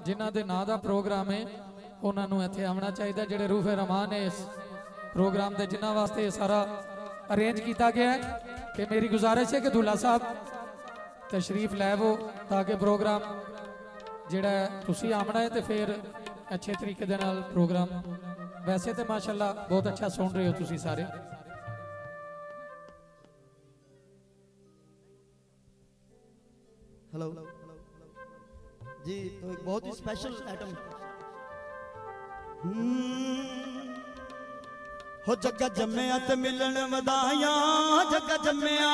जिन्हां दे नां दा प्रोग्राम है उन्होंने इत्थे आना चाहिए। जेडे रूफे रहमान है इस प्रोग्राम के जिन्हों वास्ते ये सारा अरेंज किया गया है कि मेरी गुजारिश है कि दूल्हा साहब तशरीफ लैवो ताकि प्रोग्राम जिहड़ा तुसी आमना है तो फिर अच्छे तरीके दे नाल प्रोग्राम। वैसे तो माशाल्लाह बहुत अच्छा सुन रहे हो तुसी सारे। हेलो जी, तो एक बहुत ही स्पेशल आइटम हो जग्गा जम्मिया ते मिलन वदाया जग्गा जम्मिया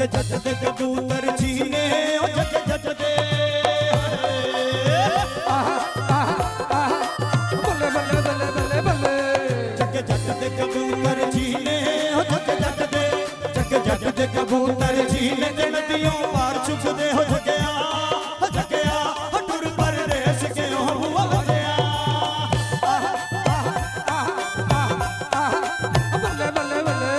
जग जग दे कबूतर चीने ओ जग जग दे बल्ले बल्ले बल्ले बल्ले बल्ले जग जग दे कबूतर चीने ओ जग जग दे जग जग दे कबूतर चीने ते नदियों पार चुक दे हो जगया हो टुर पर देश के हो वजया बल्ले बल्ले बल्ले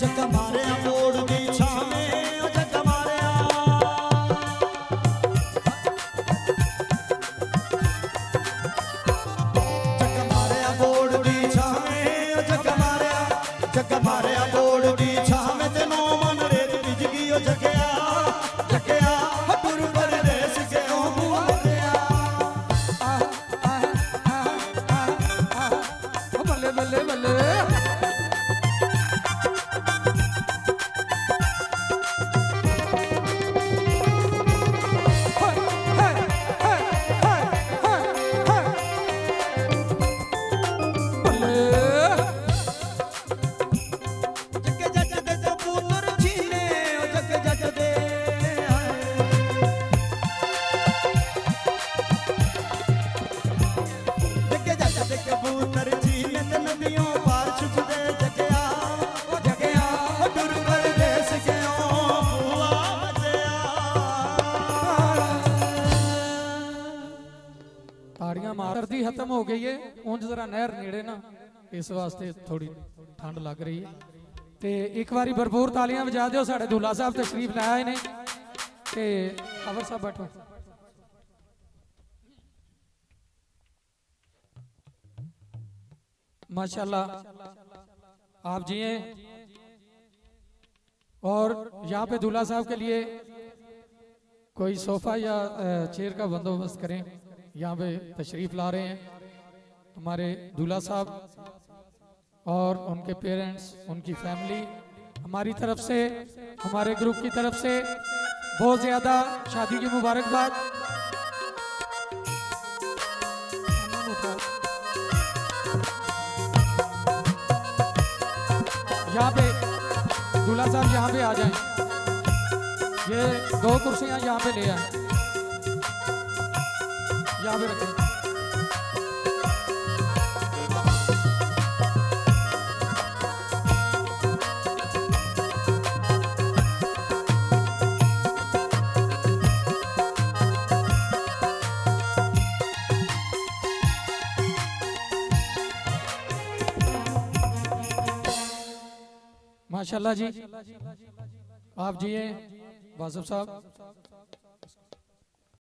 जग मारे मोड़ दी छावे जग मारे मोड़ दी छावे जग मारे मोड़ दी छावे ते नो मन रेत बिजगी ओ जगया जगया टुर परदेस के ओ बुआ बल्ले बल्ले बल्ले सर्दी खत्म हो गई है, उंज जरा नहर नेड़े ना इस वास्ते थोड़ी ठंड लग रही है। ते एक बारी भरपूर तालियां बजा दो, साढ़े दूल्हा साहब तशरीफ लाए ने। ते अवर साहब बैठो। माशाल्लाह आप जिए। और यहाँ पे दूल्हा साहब के लिए कोई सोफा या चेयर का बंदोबस्त करें। यहाँ पे तशरीफ ला रहे हैं हमारे दूल्हा साहब और उनके पेरेंट्स, उनकी फैमिली, हमारी तरफ से, हमारे ग्रुप की तरफ से बहुत ज़्यादा शादी की मुबारकबाद। यहाँ पे दूल्हा साहब यहाँ पे आ जाएं, ये 2 कुर्सियाँ यहाँ पे ले आए, यहाँ पे रखें। माशाल्लाह जी, आप जिए वासिफ साहब।